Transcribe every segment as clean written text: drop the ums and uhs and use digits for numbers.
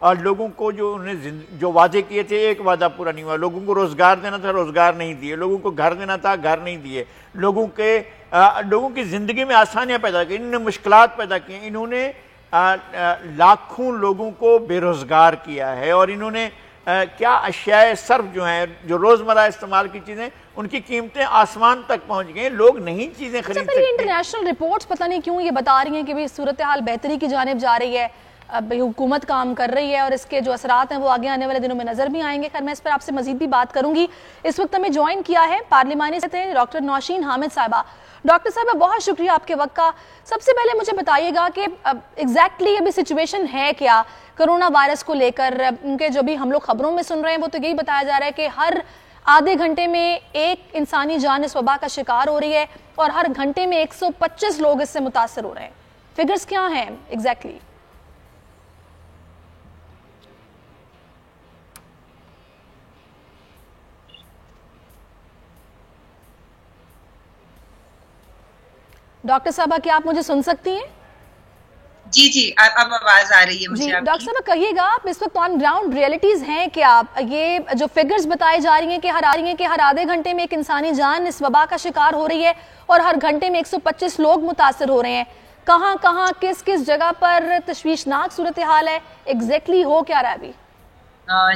اور لوگوں کو جو انہیں جو وعدے کیے تھے ایک وعدہ پورا نہیں ہوا. لوگوں کو روزگار دینا تھا روزگار نہیں دیے, لوگوں کو گھر دینا تھا گھر نہیں دیے, لوگوں کی زندگی میں آسانیاں پیدا کی, انہوں نے مشکلات پیدا کی, انہوں نے لاکھوں لوگوں کو بے روزگار کیا ہے, اور انہوں نے کیا اشیاء صرف جو ہیں جو روزمرہ استعمال کی چیزیں ان کی قیمتیں آسمان تک پہنچ گئیں, لوگ نہیں چیزیں خرید سکتے. انٹرنیشنل رپورٹس پتہ نہیں کیوں یہ بتا رہی ہیں کہ صورتحال بہتری کی جانب جا رہی ہے, حکومت کام کر رہی ہے اور اس کے جو اثرات ہیں وہ آگے آنے والے دنوں میں نظر بھی آئیں گے. خیر میں اس پر آپ سے مزید بھی بات کروں گی. اس وقت ہمیں جوائن کیا ہے پارلیمانی صدر ڈاکٹر نوشین حامد صاحبہ. ڈاکٹر صاحبہ بہت شکریہ آپ کے وقت کا. سب سے پہلے مجھے بتائیے گا کہ ایگزیکٹلی ابھی سچویشن ہے کیا کرونا وائرس کو لے کر, ان کے جو بھی ہم لوگ خبروں میں سن رہے ہیں وہ تو یہی بتایا جا رہا ہے کہ ہر آدھے گھنٹے میں ایک انسانی جان اس وبا کا شکار ہو رہی ہے اور ہر گھنٹے میں 125 لوگ اس سے متاثر ہو رہے ہیں. فگرز کیا ہیں ایگزیکٹلی؟ ڈاکٹر صاحبہ کیا آپ مجھے سن سکتی ہیں؟ جی اب آواز آ رہی ہے مجھے. ڈاکٹر صاحبہ کہیے گا آپ اس وقت آن گراؤنڈ ریئلٹیز ہیں کیا؟ یہ جو فگرز بتائی جا رہی ہیں کہ ہر آدھے گھنٹے میں ایک انسانی جان اس وبا کا شکار ہو رہی ہے اور ہر گھنٹے میں 125 لوگ متاثر ہو رہے ہیں, کہاں کس جگہ پر تشویشناک صورتحال ہے, ایگزیکٹلی ہو کیا رہا ہے ابھی؟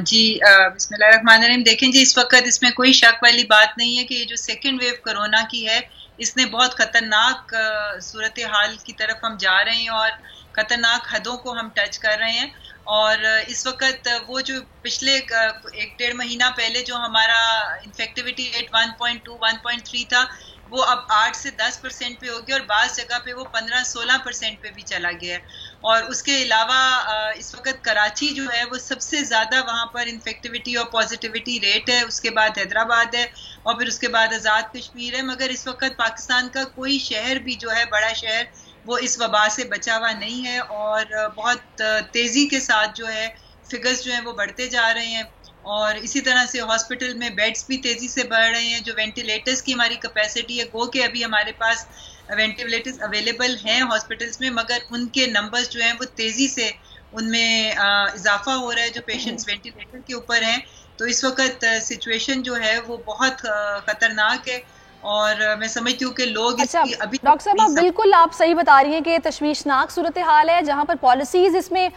جی بسم اللہ الرحمن الرحیم. دیکھیں جی اس وقت اس میں کوئی شک والی بات نہیں ہے کہ یہ جو سیکنڈ ویو کرونا کی ہے اس نے بہت خطرناک صورتحال کی طرف ہم جا رہے ہیں اور خطرناک حدوں کو ہم ٹچ کر رہے ہیں. اور اس وقت وہ جو پچھلے ایک ڈیڑھ مہینہ پہلے جو ہمارا انفیکٹیوٹی ریٹ 1.2 1.3 تھا وہ اب 8 سے 10% پہ ہو گیا اور بعض جگہ پہ وہ 15-16% پہ بھی چلا گیا ہے. اور اس کے علاوہ اس وقت کراچی جو ہے وہ سب سے زیادہ وہاں پر انفیکٹیوٹی اور پازیٹیوٹی ریٹ ہے, اس کے بعد حیدرآباد ہے اور پھر اس کے بعد آزاد کشمیر ہے. مگر اس وقت پاکستان کا کوئی شہر بھی جو ہے بڑا شہر وہ اس وبا سے بچا ہوا نہیں ہے اور بہت تیزی کے ساتھ جو ہے فگرز جو ہیں وہ بڑھتے جا رہے ہیں. اور اسی طرح سے ہاسپٹل میں بیڈز بھی تیزی سے بڑھ رہے ہیں. جو وینٹیلیٹرز کی ہماری کیپیسٹی ہے گو کہ ابھی ہمارے پاس وینٹیلیٹرز اویلیبل ہیں ہاسپٹلز میں, مگر ان کے نمبرز جو ہیں وہ تیزی سے ان میں اضافہ ہو رہا ہے جو پیشنٹس وینٹیلیٹر کے اوپر ہیں. تو اس وقت سچویشن جو ہے وہ بہت خطرناک ہے اور میں سمجھتی ہوں کہ لوگ ابھی ڈاکٹر صاحب بالکل آپ صحیح بتا رہی ہیں کہ تشویشناک صورتحال ہے جہاں پر پالیسیز اس میں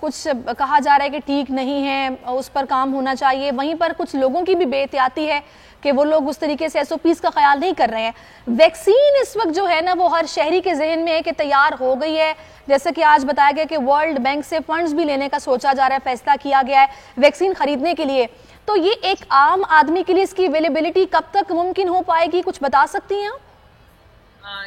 کچھ کہا جا رہا ہے کہ ٹھیک نہیں ہے, اس پر کام ہونا چاہیے. وہیں پر کچھ لوگوں کی بھی بے احتیاطی ہے کہ وہ لوگ اس طریقے سے SOPs کا خیال نہیں کر رہے ہیں. ویکسین اس وقت جو ہے نا وہ ہر شہری کے ذہن میں ہے کہ تیار ہو گئی ہے, جیسے کہ آج بتایا گیا کہ ورلڈ بینک سے فنڈز بھی لینے کا سوچا جا رہا ہے, فیصلہ کیا گیا ہے ویکسین خریدنے کے لیے. تو یہ ایک عام آدمی کے لیے اس کی اویلیبلٹی کب تک ممکن ہو پائے گی, کچھ بتا سکتی ہیں آپ؟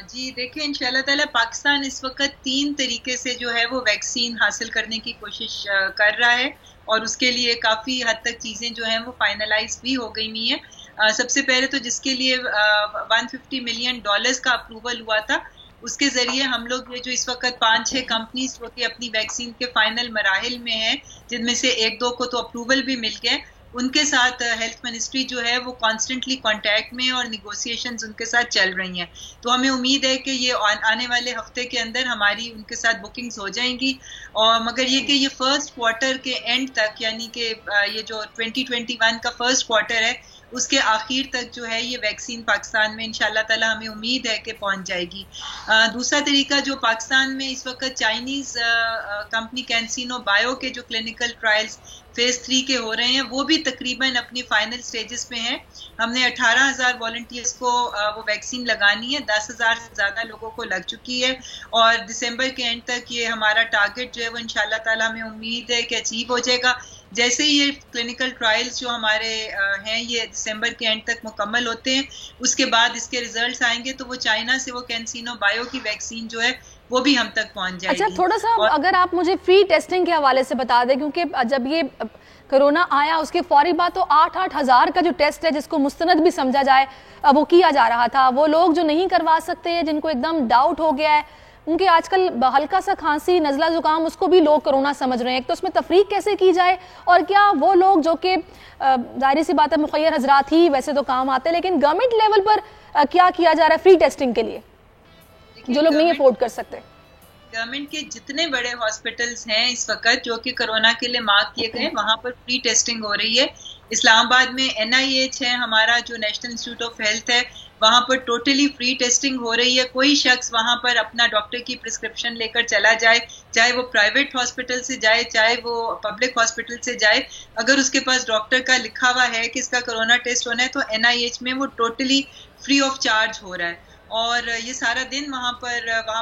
جی دیکھیں انشاءاللہ تعالی پاکستان اس وقت 3 طریقے سے جو ہے وہ ویکسین حاصل کرنے کی کوشش کر رہا ہے اور اس کے لیے کافی حد تک چیزیں جو ہیں وہ فائنلائز بھی ہو گئی ہوئی ہیں. سب سے پہلے تو جس کے لیے $150 ملین کا اپروول ہوا تھا اس کے ذریعے ہم لوگ یہ جو اس وقت 5-6 کمپنیز جو کہ اپنی ویکسین کے فائنل مراحل میں ہیں جن میں سے 1-2 کو تو اپروول بھی مل گئے, ان کے ساتھ ہیلتھ منسٹری جو ہے وہ کانسٹنٹلی کانٹیکٹ میں اور نیگوسیشنز ان کے ساتھ چل رہی ہیں. تو ہمیں امید ہے کہ یہ آنے والے ہفتے کے اندر ہماری ان کے ساتھ بکنگز ہو جائیں گی. اور مگر یہ کہ یہ فرسٹ کوارٹر کے اینڈ تک یعنی کہ یہ جو 2021 کا فرسٹ کوارٹر ہے اس کے آخر تک جو ہے یہ ویکسین پاکستان میں انشاءاللہ تعالی ہمیں امید ہے کہ پہنچ جائے گی. دوسرا طریقہ جو پاکستان میں اس وقت چائنیز کمپنی کینسینو بایو کے جو کلینکل ٹرائلز فیز 3 کے ہو رہے ہیں وہ بھی تقریباً اپنی فائنل سٹیجز پہ ہیں. ہم نے 18,000 والنٹیئرز کو وہ ویکسین لگانی ہے, 10,000 سے زیادہ لوگوں کو لگ چکی ہے اور دسمبر کے اینڈ تک یہ ہمارا ٹارگٹ جو ہے وہ انشاءاللہ تعالی ہمیں امید ہے کہ اچیو ہو جائے گا. جیسے ہی یہ کلینکل ٹرائلز جو ہمارے ہیں یہ دسمبر کے اینڈ تک مکمل ہوتے ہیں اس کے بعد اس کے ریزلٹس آئیں گے تو وہ چائنا سے وہ کینسینو بایو کی ویکسین جو ہے وہ بھی ہم تک پہنچ جائے گی. اچھا تھوڑا سا اگر آپ مجھے فری ٹیسٹنگ کے حوالے سے بتا دیں, کیونکہ جب یہ کرونا آیا اس کے فوری بعد تو 8,000 کا جو ٹیسٹ ہے جس کو مستند بھی سمجھا جائے وہ کیا جا رہا تھا. وہ لوگ جو نہیں کروا سکتے جن کو ایک دم ڈاؤٹ ہو گیا ہے ان کے آج کل ہلکا سا کھانسی نزلہ زکام اس کو بھی لوگ کرونا سمجھ رہے ہیں, تو اس میں تفریق کیسے کی جائے اور کیا وہ لوگ جو کہ ظاہری سی بات ہے مخیر حضرات ہی ویسے تو کام آتے ہیں لیکن گورنمنٹ لیول پر کیا کیا جا رہا ہے فری ٹیسٹنگ کے لیے جو لوگ نہیں افورڈ کر سکتے؟ گورنمنٹ کے جتنے بڑے ہاسپٹلس ہیں اس وقت جو کہ کرونا کے لیے مارک کیے گئے وہاں پر فری ٹیسٹنگ ہو رہی ہے. اسلام آباد میں NIH ہے ہمارا جو نیشنل انسٹیٹیوٹ آف ہیلتھ ہے, وہاں پر ٹوٹلی فری ٹیسٹنگ ہو رہی ہے. کوئی شخص وہاں پر اپنا ڈاکٹر کی پرسکرپشن لے کر چلا جائے, چاہے وہ پرائیویٹ ہاسپٹل سے جائے چاہے وہ پبلک ہاسپٹل سے جائے, اگر اس کے پاس ڈاکٹر کا لکھا ہوا ہے کہ اس کا کرونا ٹیسٹ ہونا ہے تو NIH میں وہ ٹوٹلی فری آف چارج ہو رہا ہے. اور یہ سارا دن وہاں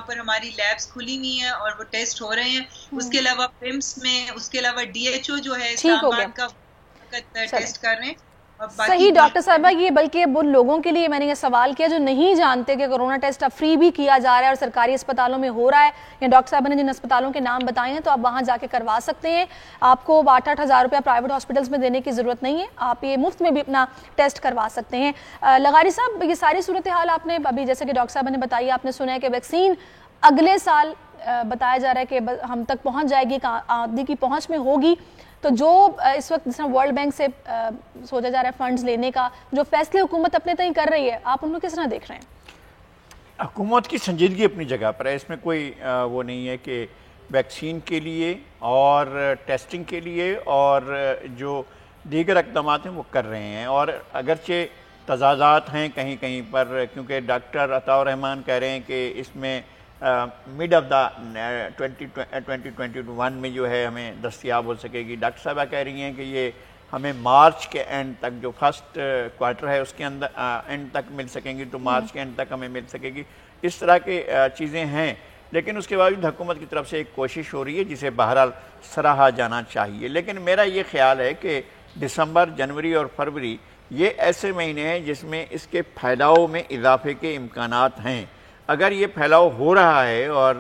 پر ہماری لیبس کھلی ہوئی ہیں اور وہ ٹیسٹ ہو رہے ہیں. اس کے علاوہ پمس میں, اس کے علاوہ DHO جو ہے اسلام آباد کا ٹیسٹ کر رہے ہیں. صحیح ڈاکٹر صاحبہ, یہ بلکہ اب ان لوگوں کے لیے میں نے یہ سوال کیا جو نہیں جانتے کہ کرونا ٹیسٹ اب فری بھی کیا جا رہا ہے اور سرکاری اسپتالوں میں ہو رہا ہے, یا ڈاکٹر صاحبہ نے جن اسپتالوں کے نام بتائے ہیں تو آپ وہاں جا کے کروا سکتے ہیں. آپ کو 8-8 ہزار روپیہ پرائیویٹ ہاسپٹلس میں دینے کی ضرورت نہیں ہے, آپ یہ مفت میں بھی اپنا ٹیسٹ کروا سکتے ہیں. لغاری صاحب, یہ ساری صورتحال آپ نے ابھی جیسے کہ ڈاکٹر صاحبہ نے بتائی, آپ نے سنا ہے کہ ویکسین اگلے سال بتایا جا رہا ہے کہ ہم تک پہنچ جائے گی, آدمی کی پہنچ میں ہوگی. تو جو اس وقت جس طرح ورلڈ بینک سے سوچا جا رہا ہے فنڈز لینے کا, جو فیصلے حکومت اپنے تئیں کر رہی ہے, آپ ان کو کس طرح دیکھ رہے ہیں؟ حکومت کی سنجیدگی اپنی جگہ پر ہے, اس میں کوئی وہ نہیں ہے کہ ویکسین کے لیے اور ٹیسٹنگ کے لیے اور جو دیگر اقدامات ہیں وہ کر رہے ہیں. اور اگرچہ تضادات ہیں کہیں کہیں پر, کیونکہ ڈاکٹر عطاء الرحمان کہہ رہے ہیں کہ اس میں مڈ آف دا 2021 میں جو ہے ہمیں دستیاب ہو سکے گی. ڈاکٹر صاحبہ کہہ رہی ہیں کہ یہ ہمیں مارچ کے اینڈ تک, جو فرسٹ کوارٹر ہے اس کے اندر اینڈ تک مل سکیں گی, تو مارچ کے اینڈ تک ہمیں مل سکے گی. اس طرح کی چیزیں ہیں, لیکن اس کے باوجود حکومت کی طرف سے ایک کوشش ہو رہی ہے جسے بہرحال سراہا جانا چاہیے. لیکن میرا یہ خیال ہے کہ دسمبر, جنوری اور فروری یہ ایسے مہینے ہیں جس میں اس کے پھیلاؤ میں اضافے کے امکانات ہیں. اگر یہ پھیلاؤ ہو رہا ہے اور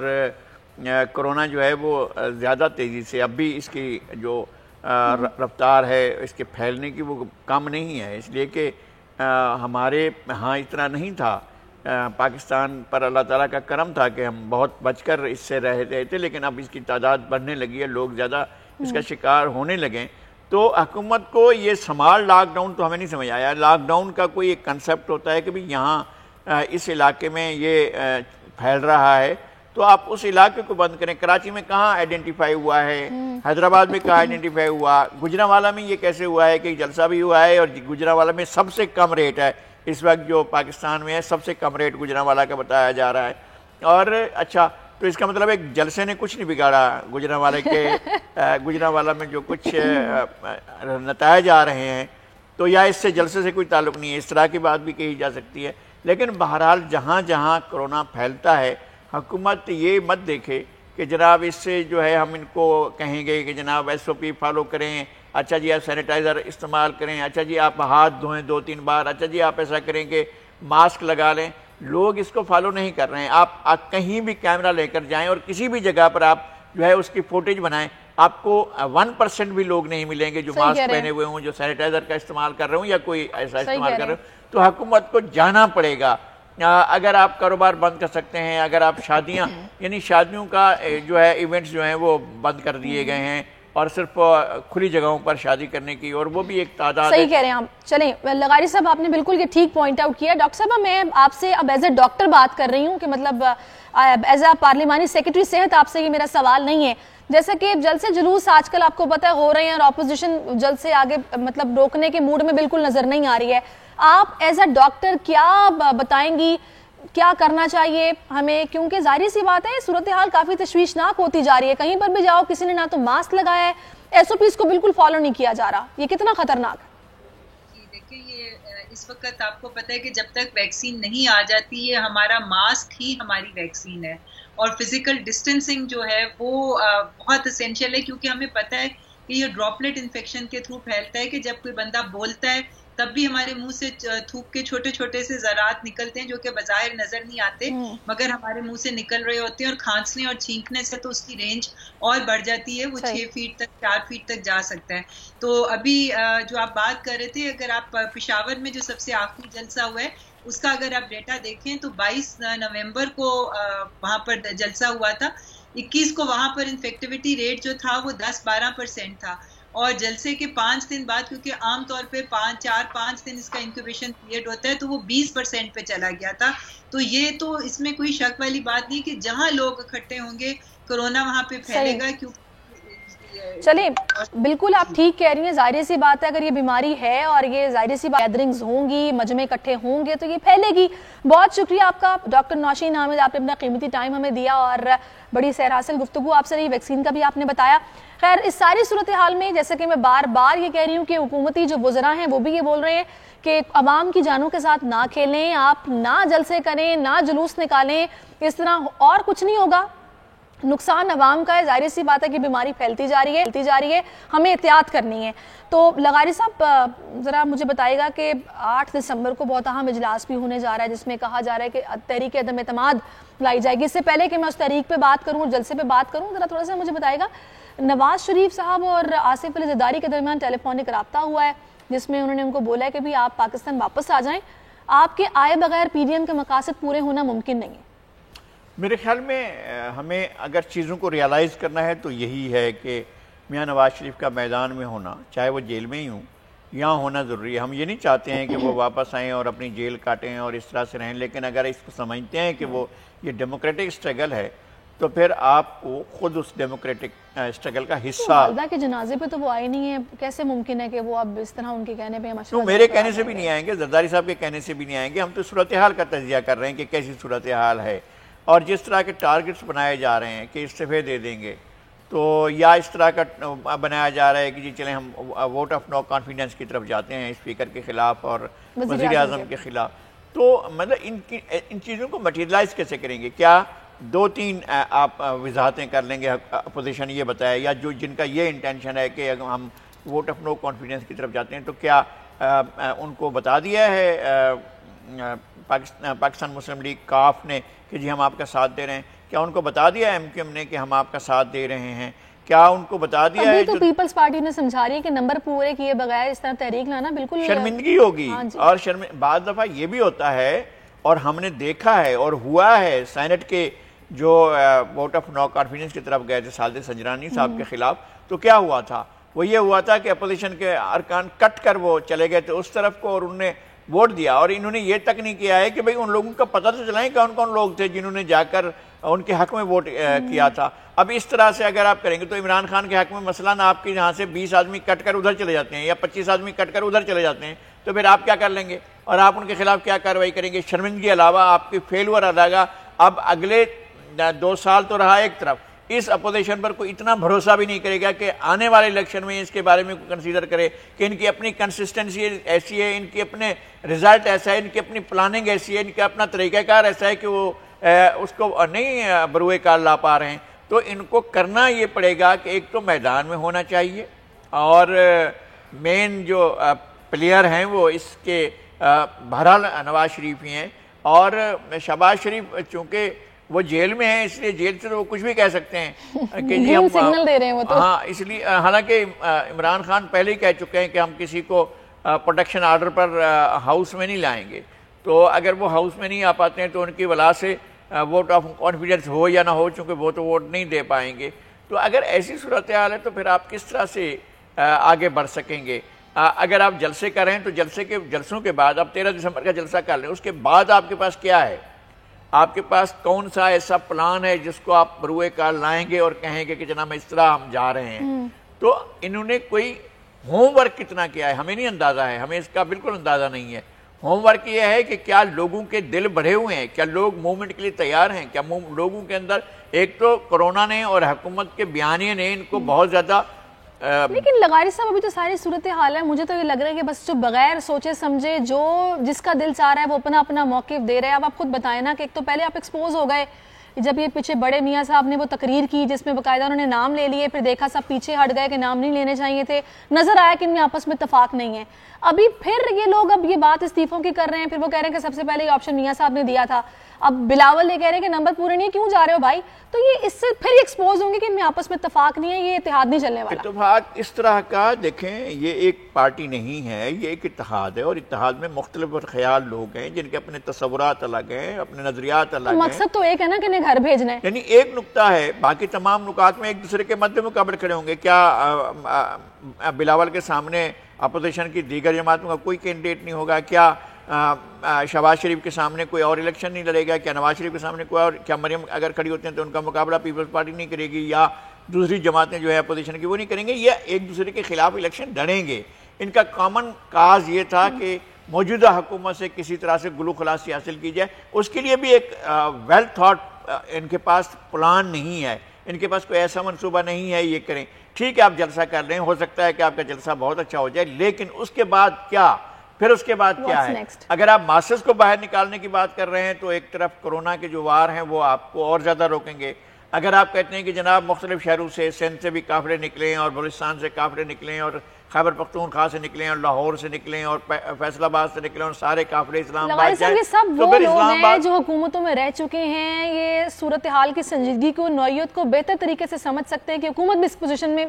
کرونا جو ہے وہ زیادہ تیزی سے, اب بھی اس کی جو رفتار ہے اس کے پھیلنے کی وہ کم نہیں ہے, اس لیے کہ ہمارے ہاں اتنا نہیں تھا. پاکستان پر اللہ تعالیٰ کا کرم تھا کہ ہم بہت بچ کر اس سے رہ رہے تھے, لیکن اب اس کی تعداد بڑھنے لگی ہے, لوگ زیادہ اس کا شکار ہونے لگے. تو حکومت کو یہ سمال لاک ڈاؤن تو ہمیں نہیں سمجھ آیا. لاک ڈاؤن کا کوئی ایک کنسپٹ ہوتا ہے کہ بھی یہاں اس علاقے میں یہ پھیل رہا ہے تو آپ اس علاقے کو بند کریں. کراچی میں کہاں آئیڈینٹیفائی ہوا ہے, حیدرآباد میں کہاں آئیڈینٹیفائی ہوا, گجرانوالہ میں یہ کیسے ہوا ہے کہ جلسہ بھی ہوا ہے اور گجرانوالہ میں سب سے کم ریٹ ہے اس وقت جو پاکستان میں ہے, سب سے کم ریٹ گجرانوالہ کا بتایا جا رہا ہے. اور اچھا, تو اس کا مطلب ایک جلسے نے کچھ نہیں بگاڑا گجرانوالہ کے, گجرانوالہ میں جو کچھ نتائج آ رہے ہیں تو یا اس سے جلسے سے کوئی تعلق نہیں ہے, اس طرح کی بات بھی کہی جا سکتی ہے. لیکن بہرحال جہاں جہاں کرونا پھیلتا ہے حکومت یہ مت دیکھے کہ جناب اس سے جو ہے ہم ان کو کہیں گے کہ جناب SOP فالو کریں, اچھا جی آپ سینیٹائزر استعمال کریں, اچھا جی آپ ہاتھ دھوئیں 2-3 بار, اچھا جی آپ ایسا کریں کہ ماسک لگا لیں. لوگ اس کو فالو نہیں کر رہے ہیں. آپ کہیں بھی کیمرہ لے کر جائیں اور کسی بھی جگہ پر آپ جو ہے اس کی فوٹیج بنائیں, آپ کو 1% بھی لوگ نہیں ملیں گے جو ماسک پہنے ہوئے ہوں, جو سینیٹائزر کا استعمال کر رہے ہوں یا کوئی ایسا استعمال کر رہے ہوں. تو حکومت کو جانا پڑے گا. اگر آپ کاروبار بند کر سکتے ہیں, اگر آپ شادیاں یعنی شادیوں کا جو ہے ایونٹس جو ہیں وہ بند کر دیے گئے ہیں اور صرف کھلی جگہوں پر شادی کرنے کی, اور وہ بھی ایک تعداد. صحیح کہہ رہے ہیں آپ. چلیں لغاری صاحب, آپ نے بالکل یہ ٹھیک پوائنٹ آؤٹ کیا. ڈاکٹر صاحبہ میں آپ سے اب ایز اے ڈاکٹر بات کر رہی ہوں کہ مطلب ایز اے پارلیمانی سیکرٹری صحت آپ سے یہ میرا سوال نہیں ہے. جیسا کہ جلسے جلوس آج کل آپ کو پتہ ہو رہے ہیں اور اپوزیشن جلد سے آگے مطلب روکنے کے موڈ میں بالکل نظر نہیں آ رہی ہے. آپ ایز اے ڈاکٹر کیا بتائیں گی, کیا کرنا چاہیے ہمیں؟ کیونکہ ظاہری سی بات ہے صورتحال کافی تشویشناک ہوتی جا رہی ہے. کہیں پر بھی جاؤ کسی نے نہ تو ماسک لگایا ہے, SOPs کو بالکل فالو نہیں کیا جا رہا. یہ کتنا خطرناک ہے؟ دیکھیں یہ اس وقت آپ کو پتہ ہے کہ جب تک ویکسین نہیں آ جاتی ہے ہمارا ماسک ہی ہماری ویکسین ہے, اور فزیکل ڈسٹینسنگ جو ہے وہ بہت اسینشیل ہے, کیونکہ ہمیں پتہ ہے کہ یہ ڈراپلیٹ انفیکشن کے تھرو پھیلتا ہے کہ جب کوئی بندہ بولتا ہے تب بھی ہمارے منہ سے تھوک کے چھوٹے چھوٹے سے ذرات نکلتے ہیں جو کہ بظاہر نظر نہیں آتے مگر ہمارے منہ سے نکل رہے ہوتے ہیں, اور کھانسنے اور چھینکنے سے تو اس کی رینج اور بڑھ جاتی ہے, وہ 6 فیٹ تک 4 فیٹ تک جا سکتا ہے. تو ابھی جو آپ بات کر رہے تھے, اگر آپ پشاور میں جو سب سے آخری جلسہ ہوا ہے اس کا اگر آپ ڈیٹا دیکھیں تو 22 نومبر کو وہاں پر جلسہ ہوا تھا, 21 کو وہاں پر انفیکٹیوٹی ریٹ جو تھا وہ 10-12% تھا, اور جلسے کے 5 دن بعد، کیونکہ عام طور پہ 4-5 دن اس کا انکیوبیشن پیریڈ ہوتا ہے، تو وہ 20% پہ چلا گیا تھا. تو یہ تو اس میں کوئی شک والی بات نہیں کہ جہاں لوگ اکٹھے ہوں گے کرونا وہاں پہ پھیلے گا. کیوں چلیں بالکل آپ ٹھیک کہہ رہی ہیں، ظاہر سی بات ہے اگر یہ بیماری ہے اور یہ ظاہر سی بات گیدرنگز ہوں گی، مجمع اکٹھے ہوں گے تو یہ پھیلے گی. بہت شکریہ آپ کا ڈاکٹر نوشین حامد، آپ نے اپنا قیمتی ٹائم ہمیں دیا اور بڑی سیر حاصل گفتگو آپ سے رہی، ویکسین کا بھی آپ نے بتایا. خیر اس ساری صورتحال میں جیسے کہ میں بار بار یہ کہہ رہی ہوں کہ حکومتی جو وزراء ہیں وہ بھی یہ بول رہے ہیں کہ عوام کی جانوں کے ساتھ نہ کھیلیں، آپ نہ جلسے کریں، نہ جلوس نکالیں، اس طرح اور کچھ نہیں ہوگا، نقصان عوام کا ہے. ظاہر سی بات ہے کہ بیماری پھیلتی جا رہی ہے، ہمیں احتیاط کرنی ہے. تو لغاری صاحب ذرا مجھے بتائے گا کہ 8 دسمبر کو بہت اہم اجلاس بھی ہونے جا رہا ہے جس میں کہا جا رہا ہے کہ تحریک عدم اعتماد لائی جائے گی. اس سے پہلے کہ میں اس تحریک پہ بات کروں اور جلسے پہ بات کروں، ذرا تھوڑا سا مجھے بتائے گا، نواز شریف صاحب اور آصف علی زرداری کے درمیان ٹیلی فونک رابطہ ہوا ہے جس میں انہوں نے ان کو بولا ہے کہ بھی آپ پاکستان واپس آ جائیں، آپ کے آئے بغیر پی ڈی ایم کے مقاصد پورے ہونا ممکن نہیں ہے. میرے خیال میں ہمیں اگر چیزوں کو ریالائز کرنا ہے تو یہی ہے کہ میاں نواز شریف کا میدان میں ہونا، چاہے وہ جیل میں ہی ہوں، یہاں ہونا ضروری ہے. ہم یہ نہیں چاہتے ہیں کہ وہ واپس آئیں اور اپنی جیل کاٹیں اور اس طرح سے رہیں، لیکن اگر اس کو سمجھتے ہیں کہ وہ یہ ڈیموکریٹک اسٹرگل ہے تو پھر آپ کو خود اس ڈیموکریٹک اسٹرگل کا حصہ. والدہ کے جنازے پہ تو وہ آئے نہیں ہیں، کیسے ممکن ہے کہ وہ اب اس طرح ان کے کہنے پہ تو میرے کہنے سے بھی نہیں آئیں گے، زرداری صاحب کے کہنے سے بھی نہیں آئیں گے. ہم تو صورتحال کا تجزیہ کر رہے ہیں کہ کیسی صورتحال ہے، اور جس طرح کے ٹارگٹس بنائے جا رہے ہیں کہ استعفے دے دیں گے، تو یا اس طرح کا بنایا جا رہا ہے کہ جی چلیں ہم ووٹ آف نو کانفیڈنس کی طرف جاتے ہیں اسپیکر کے خلاف اور وزیر اعظم کے خلاف. تو مطلب ان چیزوں کو مٹیریلائز کیسے کریں گے؟ کیا 2-3 آپ وضاحتیں کر لیں گے اپوزیشن یہ بتائے، یا جن کا یہ انٹینشن ہے کہ ہم ووٹ آف نو کانفیڈنس کی طرف جاتے ہیں، تو کیا ان کو بتا دیا ہے پاکستان مسلم لیگ کاف نے کہ جی ہم آپ کا ساتھ دے رہے ہیں؟ کیا ان کو بتا دیا ہے ایم کیو ایم نے کہ ہم آپ کا ساتھ دے رہے ہیں؟ کیا ان کو بتا دیا ہے؟ تو پیپلز پارٹی نے سمجھا رہی ہے کہ نمبر پورے کیے بغیر اس طرح تحریک لانا بالکل شرمندگی ہوگی. اور بعض دفعہ یہ بھی ہوتا ہے اور ہم نے دیکھا ہے اور ہوا ہے، سینٹ کے جو ووٹ آف نو کانفیڈنس کی طرف گئے تھے ساجد سنجرانی صاحب کے خلاف، تو کیا ہوا تھا؟ وہ یہ ہوا تھا کہ اپوزیشن کے ارکان کٹ کر وہ چلے گئے تھے اس طرف کو اور انہوں نے ووٹ دیا، اور انہوں نے یہ تک نہیں کیا ہے کہ بھئی ان لوگوں کا پتہ تو چلائیں کون کون لوگ تھے جنہوں نے جا کر ان کے حق میں ووٹ کیا تھا. اب اس طرح سے اگر آپ کریں گے تو عمران خان کے حق میں مثلاً آپ کے یہاں سے 20 آدمی کٹ کر ادھر چلے جاتے ہیں یا 25 آدمی کٹ کر ادھر چلے جاتے ہیں، تو پھر آپ کیا کر لیں گے اور آپ ان کے خلاف کیا کارروائی کریں گے؟ شرمندگی علاوہ آپ کی فیلور آ جائے گا. اب اگلے 2 سال تو رہا ایک طرف، اس اپوزیشن پر کوئی اتنا بھروسہ بھی نہیں کرے گا کہ آنے والے الیکشن میں اس کے بارے میں کنسیڈر کرے کہ ان کی اپنی کنسسٹنسی ایسی ہے، ان کی اپنے رزلٹ ایسا ہے، ان کی اپنی پلاننگ ایسی ہے، ان کا اپنا طریقہ کار ایسا ہے کہ وہ اس کو نہیں بروئے کار لا پا رہے ہیں. تو ان کو کرنا یہ پڑے گا کہ ایک تو میدان میں ہونا چاہیے، اور مین جو پلیئر ہیں وہ اس کے بہرحال نواز شریف ہی ہیں، اور شہباز شریف چونکہ وہ جیل میں ہیں اس لیے جیل سے تو وہ کچھ بھی کہہ سکتے ہیں کہ جی ہم سگنل دے رہے ہیں وہ تو. ہاں اس لیے حالانکہ عمران خان پہلے ہی کہہ چکے ہیں کہ ہم کسی کو پروٹیکشن آرڈر پر ہاؤس میں نہیں لائیں گے، تو اگر وہ ہاؤس میں نہیں آ پاتے ہیں تو ان کی وجہ سے ووٹ آف کانفیڈنس ہو یا نہ ہو، چونکہ وہ تو ووٹ نہیں دے پائیں گے. تو اگر ایسی صورتحال ہے تو پھر آپ کس طرح سے آگے بڑھ سکیں گے؟ اگر آپ جلسے کریں تو جلسوں کے بعد آپ 13 دسمبر کا جلسہ کر لیں، اس کے بعد آپ کے پاس کیا ہے؟ آپ کے پاس کون سا ایسا پلان ہے جس کو آپ بروئے کار لائیں گے اور کہیں گے کہ جناب اس طرح ہم جا رہے ہیں؟ تو انہوں نے کوئی ہوم ورک کتنا کیا ہے ہمیں نہیں اندازہ ہے، ہمیں اس کا بالکل اندازہ نہیں ہے. ہوم ورک یہ ہے کہ کیا لوگوں کے دل بڑھے ہوئے ہیں، کیا لوگ موومنٹ کے لیے تیار ہیں، کیا لوگوں کے اندر ایک تو کورونا نے اور حکومت کے بیانیے نے ان کو بہت زیادہ لیکن لغاری صاحب ابھی تو ساری صورتحال ہے، مجھے تو یہ لگ رہا ہے کہ بس جو بغیر سوچے سمجھے جو جس کا دل چاہ رہا ہے وہ اپنا موقف دے رہے ہیں. اب آپ خود بتائیں نا کہ ایک تو پہلے آپ ایکسپوز ہو گئے جب یہ پیچھے بڑے میاں صاحب نے وہ تقریر کی جس میں باقاعدہ انہوں نے نام لے لیے، پھر دیکھا سب پیچھے ہٹ گئے کہ نام نہیں لینے چاہیے تھے، نظر آیا کہ ان میں آپس میں اتفاق نہیں ہے. ابھی پھر یہ لوگ اب یہ بات استعفوں کی کر رہے ہیں، پھر وہ کہہ رہے ہیں کہ سب سے پہلے یہ آپشن میاں صاحب نے دیا تھا. اب بلاول یہ کہہ رہے ہیں کہ نمبر پورے نہیں، کیوں جا رہے ہو بھائی؟ تو یہ اس سے پھر ایکسپوز ہوں گے کہ ان میں آپس میں اتفاق نہیں ہے، یہ اتحاد نہیں چلنے والا. اتفاق اس طرح کا دیکھیں، یہ ایک پارٹی نہیں ہے، یہ ایک اتحاد ہے، اور اتحاد میں مختلف خیال لوگ ہیں جن کے اپنے تصورات الگ ہیں، اپنے نظریات الگ ہیں. مقصد تو ایک ہے نا کہ انہیں گھر بھیجنا ہے. یعنی ایک نقطہ ہے، باقی تمام نکات میں ایک دوسرے کے مد مقابل کھڑے ہوں گے. کیا بلاول کے سامنے اپوزیشن کی دیگر جماعتوں کا کوئی کینڈیڈیٹ نہیں ہوگا؟ کیا شہباز شریف کے سامنے کوئی اور الیکشن نہیں لڑے گا؟ کیا نواز شریف کے سامنے کوئی اور، کیا مریم اگر کھڑی ہوتے ہیں تو ان کا مقابلہ پیپلز پارٹی نہیں کرے گی، یا دوسری جماعتیں جو ہے اپوزیشن کی وہ نہیں کریں گے، یا ایک دوسرے کے خلاف الیکشن لڑیں گے؟ ان کا کامن کاز یہ تھا کہ موجودہ حکومت سے کسی طرح سے گلو خلاصی حاصل کی جائے. اس کے لیے بھی ایک ویل تھاٹ ان کے پاس پلان نہیں ہے، ان کے پاس کوئی ایسا منصوبہ نہیں ہے یہ کریں. ٹھیک ہے آپ جلسہ کر رہے ہیں، ہو سکتا ہے کہ آپ کا جلسہ بہت اچھا ہو جائے، لیکن اس کے بعد کیا؟ پھر اس کے بعد کیا ہے؟ اگر آپ ماسز کو باہر نکالنے کی بات کر رہے ہیں تو ایک طرف کرونا کے جو وار ہیں وہ آپ کو اور زیادہ روکیں گے. اگر آپ کہتے ہیں کہ جناب مختلف شہروں سے، سندھ سے بھی قافلے نکلیں اور بلوچستان سے قافلے نکلیں اور خیبر پختونخوا سے نکلیں اور لاہور سے نکلیں اور فیصل آباد سے نکلیں اور سارے قافلے اسلام آباد جائیں، یہ سب وہ لوگ ہیں جو حکومتوں میں رہ چکے ہیں، یہ صورتحال کی سنجیدگی کو، نوعیت کو بہتر طریقے سے سمجھ سکتے ہیں کہ حکومت بھی اس پوزیشن میں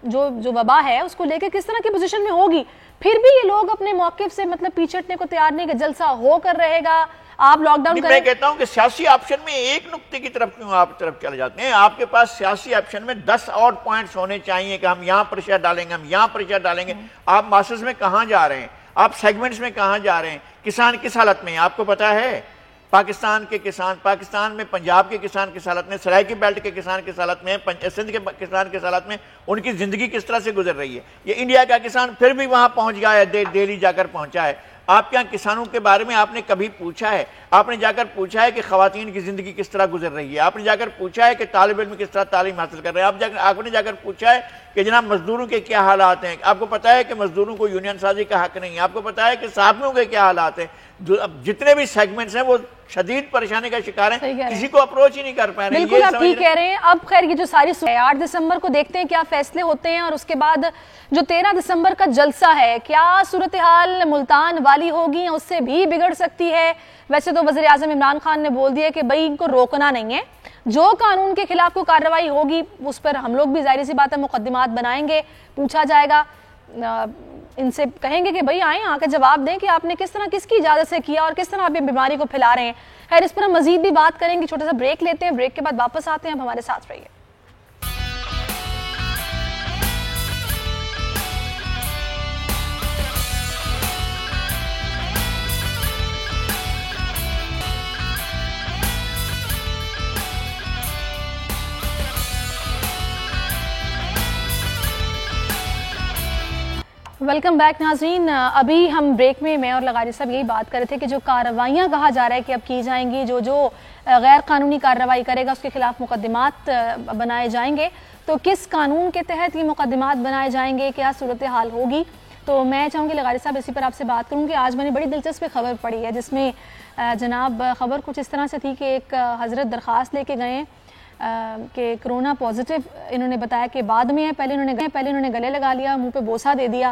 جو وبا ہے اس کو لے کے کس طرح کی پوزیشن میں ہوگی. پھر بھی یہ لوگ اپنے موقف سے مطلب پیچھٹنے کو تیار نہیں کہ جلسہ ہو کر رہے گا، آپ لاک ڈاؤن کریں. میں کہتا ہوں کہ سیاسی آپشن میں ایک نقطے کی طرف کیوں آپ طرف چلے جاتے ہیں؟ آپ کے پاس سیاسی آپشن میں 10 اور پوائنٹس ہونے چاہیے کہ ہم یہاں پریشر ڈالیں گے، ہم یہاں پریشر ڈالیں گے. آپ ماسز میں کہاں جا رہے ہیں؟ آپ سیگمنٹس میں کہاں جا رہے ہیں؟ کسان کس حالت میں ہیں آپ کو پتا ہے؟ پاکستان کے کسان، پاکستان میں پنجاب کے کسان کس حالت میں، سرائیکی بیلٹ کے کسان کس حالت میں، سندھ کے کسان کس حالت میں، ان کی زندگی کس طرح سے گزر رہی ہے. یہ انڈیا کا کسان پھر بھی وہاں پہنچ گیا ہے، دہلی جا کر پہنچا ہے. آپ کیا کسانوں کے بارے میں آپ نے کبھی پوچھا ہے؟ آپ نے جا کر پوچھا ہے کہ خواتین کی زندگی کس طرح گزر رہی ہے؟ آپ نے جا کر پوچھا ہے کہ طالب علم کس طرح تعلیم حاصل کر رہے ہیں؟ آپ نے جا کر پوچھا ہے کہ جناب مزدوروں کے کیا حالات ہیں؟ آپ کو پتا ہے کہ مزدوروں کو یونین سازی کا حق نہیں ہے؟ آپ کو پتا ہے کہ صحافیوں کے کیا حالات ہیں؟ جتنے بھی سیگمنٹس ہیں وہ شدید پریشانی کا شکار ہیں، کسی کو اپروچ ہی نہیں کر پا رہے ہیں. بالکل آپ ٹھیک کہہ رہے ہیں. اب خیر یہ جو ساری 8 دسمبر کو دیکھتے ہیں کیا فیصلے ہوتے ہیں، اور اس کے بعد جو 13 دسمبر کا جلسہ ہے، کیا صورتحال ملتان والی ہوگی یا اس سے بھی بگڑ سکتی ہے؟ ویسے تو وزیر اعظم عمران خان نے بول دیا کہ بھائی ان کو روکنا نہیں ہے، جو قانون کے خلاف کوئی کارروائی ہوگی اس پر ہم لوگ بھی ظاہر سی بات ہے مقدمات بنائیں گے، پوچھا جائے گا، ان سے کہیں گے کہ بھئی آئیں آ کے جواب دیں کہ آپ نے کس طرح کس کی اجازت سے کیا اور کس طرح آپ یہ بیماری کو پھیلا رہے ہیں. خیر اس پر ہم مزید بھی بات کریں گے، چھوٹا سا بریک لیتے ہیں، بریک کے بعد واپس آتے ہیں. اب ہمارے ساتھ رہیے. ویلکم بیک ناظرین. ابھی ہم بریک میں اور لغاری صاحب یہی بات کر رہے تھے کہ جو کارروائیاں کہا جا رہا ہے کہ اب کی جائیں گی، جو غیر قانونی کارروائی کرے گا اس کے خلاف مقدمات بنائے جائیں گے، تو کس قانون کے تحت یہ مقدمات بنائے جائیں گے، کیا صورتحال ہوگی؟ تو میں چاہوں گی لغاری صاحب اسی پر آپ سے بات کروں کہ آج میں نے بڑی دلچسپ خبر پڑھی ہے جس میں جناب خبر کچھ اس طرح سے تھی کہ ایک حضرت درخواست لے کے گئے ہیں کہ کرونا پازیٹیو انہوں نے بتایا کہ بعد میں ہے، پہلے انہوں نے گلے لگا لیا، منہ پہ بوسہ دے دیا،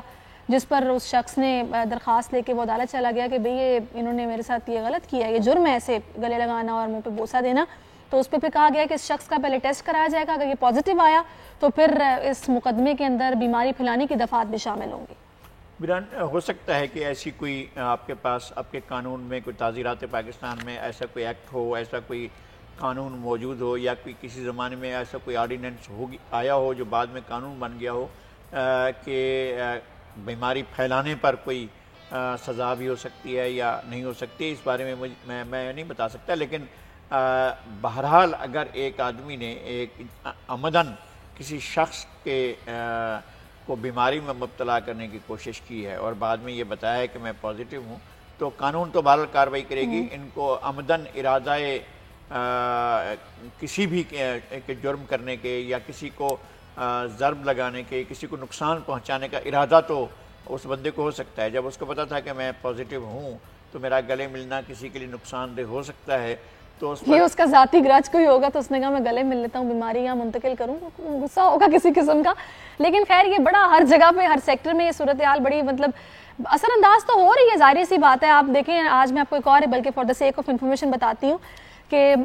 جس پر اس شخص نے درخواست لے کے وہ عدالت چلا گیا کہ بھئی انہوں نے میرے ساتھ یہ غلط کیا، یہ جرم ہے ایسے گلے لگانا اور منہ پہ بوسہ دینا. تو اس پہ پھر کہا گیا کہ اس شخص کا پہلے ٹیسٹ کرایا جائے گا، اگر یہ پازیٹیو آیا تو پھر اس مقدمے کے اندر بیماری پھیلانے کی دفعات بھی شامل ہوں گی. بیران ہو سکتا ہے کہ ایسی کوئی آپ کے پاس آپ کے قانون میں کوئی تعزیرات پاکستان میں ایسا کوئی ایکٹ ہو، ایسا کوئی قانون موجود ہو، یا کوئی کسی زمانے میں ایسا کوئی آرڈیننس آیا ہو جو بعد میں قانون بن گیا ہو کہ بیماری پھیلانے پر کوئی سزا بھی ہو سکتی ہے یا نہیں ہو سکتی. اس بارے میں میں نہیں بتا سکتا، لیکن بہرحال اگر ایک آدمی نے ایک عمدن کسی شخص کے کو بیماری میں مبتلا کرنے کی کوشش کی ہے اور بعد میں یہ بتایا ہے کہ میں پازیٹیو ہوں، تو قانون تو بہرحال کارروائی کرے گی. ان کو عمدن ارادہ کسی بھی جرم کرنے کے یا کسی کو ضرب لگانے کے، کسی کو نقصان پہنچانے کا ارادہ تو اس بندے کو ہو سکتا ہے. جب اس کو پتا تھا کہ میں پازیٹیو ہوں تو میرا گلے ملنا کسی کے لیے نقصان دہ ہو سکتا ہے، تو اس کا ذاتی گرج کوئی ہوگا تو اس نے کہا میں گلے مل لیتا ہوں، بیماری یہاں منتقل کروں، غصہ ہوگا کسی قسم کا. لیکن خیر یہ بڑا ہر جگہ پہ ہر سیکٹر میں یہ صورتحال بڑی مطلب اثر انداز تو ہو رہی ہے، ظاہر سی بات ہے. آپ دیکھیں آج میں آپ کو ایک اور بلکہ for the sake of information بتاتی ہوں کہ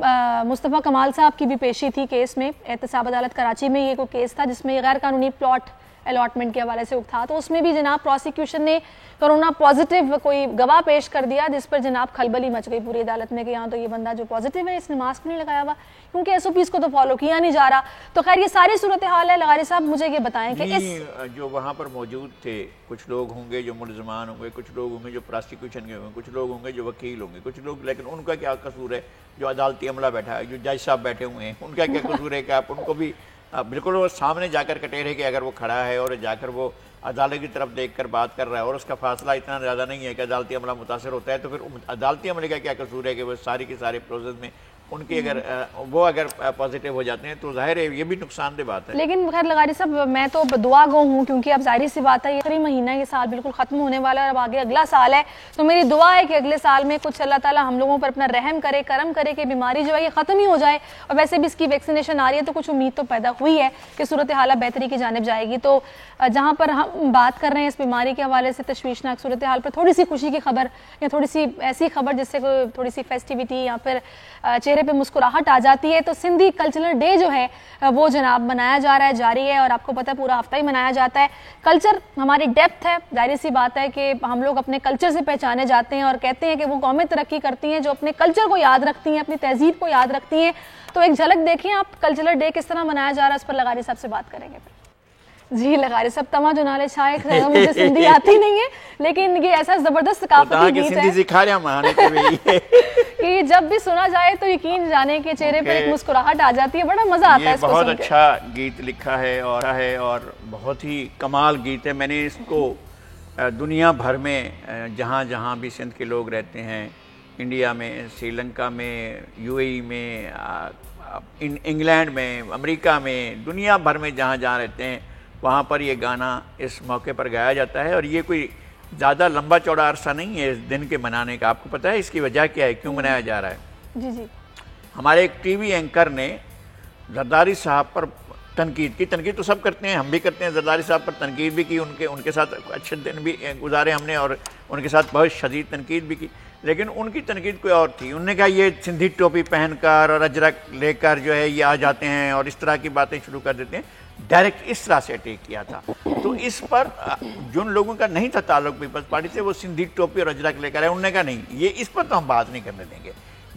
مصطفیٰ کمال صاحب کی بھی پیشی تھی کیس میں. احتساب عدالت کراچی میں یہ کوئی کیس تھا جس میں غیر قانونی پلاٹ الاٹمنٹ کے حوالے سے تھا، تو اس میں بھی جناب پروسیکیوشن نے کرونا پازیٹیو کوئی گواہ پیش کر دیا، جس پر جناب کھلبلی مچ گئی پوری عدالت میں کہ یہاں تو یہ بندہ جو پازیٹیو ہے اس نے ماسک نہیں لگایا ہوا، کیونکہ ایس او پیز کو تو فالو کیا نہیں جا رہا. تو خیر یہ ساری صورتحال ہے. لغاری صاحب مجھے یہ بتائیں کہ اس جو وہاں پر موجود تھے کچھ لوگ ہوں گے جو ملزمان ہوں گے، کچھ لوگ ہوں گے جو پراسیکیوشن کے ہوں گے، کچھ لوگ ہوں گے جو وکیل ہوں گے، کچھ لوگ، لیکن ان کا کیا قصور ہے؟ جو عدالتی عملہ بیٹھا ہے، جو جج صاحب بیٹھے ہوئے ہیں، ان کا کیا قصور ہے کہ آپ ان کو بھی بالکل وہ سامنے جا کر کٹہرے کہ اگر وہ کھڑا ہے اور جا کر وہ عدالت کی طرف دیکھ کر بات کر رہا ہے اور اس کا فاصلہ اتنا زیادہ نہیں ہے کہ عدالتی عملہ متاثر ہوتا ہے، تو پھر عدالتی عملے کا کیا قصور ہے کہ وہ ساری کے سارے پروسیس میں ان کی اگر پازیٹیو ہو جاتے ہیں تو ظاہر ہے یہ بھی نقصان دہ بات ہے. لیکن خیر لغاری صاحب میں تو دعا گو ہوں، کیونکہ اب ظاہر سی بات ہے یہ آخری مہینہ، یہ سال بالکل ختم ہونے والا ہے اور اب آگے اگلا سال ہے. تو میری دعا ہے کہ اگلے سال میں کچھ اللہ تعالیٰ ہم لوگوں پر اپنا رحم کرے، کرم کرے کہ بیماری جو ہے یہ ختم ہی ہو جائے. اور ویسے بھی اس کی ویکسینیشن آ رہی ہے تو کچھ امید تو پیدا ہوئی ہے کہ صورتحال بہتری کی جانب جائے گی. تو جہاں پر ہم بات کر رہے ہیں اس بیماری کے حوالے سے تشویشناک صورتحال پر، تھوڑی سی خوشی کی خبر یا تھوڑی سی ایسی خبر جس سے کوئی تھوڑی سی فیسٹیوٹی یا پھر چہرے پہ مسکراہٹ آ جاتی ہے، تو سندھی کلچرل ڈے جو ہے وہ جناب منایا جا رہا ہے، جاری ہے، اور آپ کو پتہ ہے پورا ہفتہ ہی منایا جاتا ہے. کلچر ہماری ڈیپتھ ہے، ظاہر سی بات ہے کہ ہم لوگ اپنے کلچر سے پہچانے جاتے ہیں اور کہتے ہیں کہ وہ قومیں ترقی کرتی ہیں جو اپنے کلچر کو یاد رکھتی ہیں، اپنی تہذیب کو یاد رکھتی ہیں. تو ایک جھلک دیکھیں آپ کلچرل ڈے کس طرح منایا جا رہا ہے، اس پر لغاری صاحب سے بات کریں گے. جی لغاری صاحب تما جو نالے شائق ہے، مجھے سندھی آتی نہیں ہے لیکن یہ ایسا زبردست ثقافتی گیت ہے کہ جب بھی سنا جائے تو یقین جانے کے چہرے پر ایک مسکراہٹ آ جاتی ہے، بڑا مزہ آتا ہے اس کو سن کے. بہت اچھا گیت لکھا ہے اور بہت ہی کمال گیت ہے. میں نے اس کو دنیا بھر میں جہاں جہاں بھی سندھ کے لوگ رہتے ہیں، انڈیا میں، سری لنکا میں، یو اے ای میں، انگلینڈ میں، امریکہ میں، دنیا بھر میں جہاں جہاں رہتے ہیں وہاں پر یہ گانا اس موقع پر گایا جاتا ہے. اور یہ کوئی زیادہ لمبا چوڑا عرصہ نہیں ہے اس دن کے منانے کا. آپ کو پتہ ہے اس کی وجہ کیا ہے، کیوں منایا جا رہا ہے؟ جی جی ہمارے ایک ٹی وی اینکر نے زرداری صاحب پر تنقید کی. تنقید تو سب کرتے ہیں، ہم بھی کرتے ہیں. زرداری صاحب پر تنقید بھی کی، ان کے ساتھ اچھے دن بھی گزارے ہم نے اور ان کے ساتھ بہت شدید تنقید بھی کی. لیکن ان کی تنقید کوئی اور تھی. انہوں نے کہا یہ سندھی ٹوپی پہن کر اور اجرک لے کر جو ہے یہ آ جاتے ہیں اور اس طرح کی باتیں شروع کر دیتے ہیں. ڈائریکٹ اس طرح سے اٹیک کیا تھا. تو اس پر جن لوگوں کا نہیں تھا تعلق پیپلز پارٹی سے، وہ سندھی ٹوپی اور اجرک لے کر آئے. انہوں نے کہا نہیں، یہ اس پر تو ہم بات نہیں کرنے دیں گے،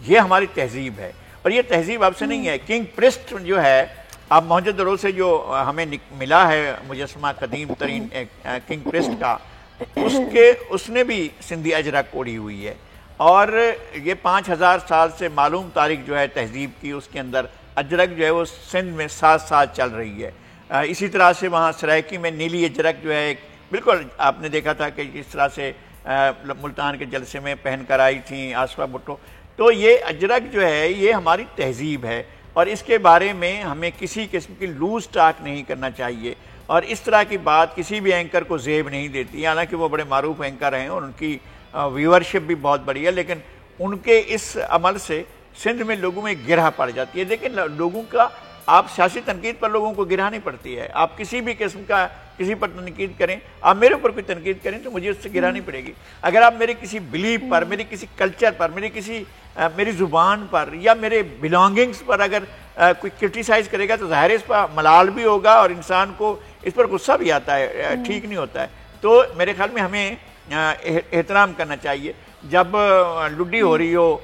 یہ ہماری تہذیب ہے. اور یہ تہذیب اب سے نہیں ہے. کنگ پرسٹ جو ہے اب موہنجودڑو سے جو ہمیں ملا ہے مجسمہ قدیم ترین کنگ پرسٹ کا، اس نے بھی سندھی اجرک اوڑھی ہوئی ہے. اور یہ 5000 سال سے معلوم تاریخ جو ہے تہذیب کی، اس کے اندر اجرک جو ہے وہ سندھ میں 7 سال چل رہی ہے. اسی طرح سے وہاں سرائکی میں نیلی اجرک جو ہے بالکل آپ نے دیکھا تھا کہ اس طرح سے ملتان کے جلسے میں پہن کر آئی تھیں آصفہ بھٹو. تو یہ اجرک جو ہے یہ ہماری تہذیب ہے اور اس کے بارے میں ہمیں کسی قسم کی لوز ٹاک نہیں کرنا چاہیے. اور اس طرح کی بات کسی بھی اینکر کو زیب نہیں دیتی. حالانکہ وہ بڑے معروف اینکر ہیں اور ان کی ویورشپ بھی بہت بڑی ہے، لیکن ان کے اس عمل سے سندھ میں لوگوں میں گرہ پڑ جاتی ہے. دیکھیں لوگوں کا، آپ سیاسی تنقید پر لوگوں کو گرہ نہیں پڑتی ہے. آپ کسی بھی قسم کا کسی پر تنقید کریں، آپ میرے اوپر کوئی تنقید کریں تو مجھے اس سے گرہ نہیں پڑے گی. اگر آپ میرے کسی بلیف پر، میری کسی کلچر پر، میری زبان پر یا میرے بلانگنگز پر اگر کوئی کرٹیسائز کرے گا تو ظاہر اس پر ملال بھی ہوگا اور انسان کو اس پر غصہ بھی آتا ہے، ٹھیک نہیں ہوتا ہے. تو میرے خیال میں ہمیں احترام کرنا چاہیے. جب لڈی ہو رہی ہو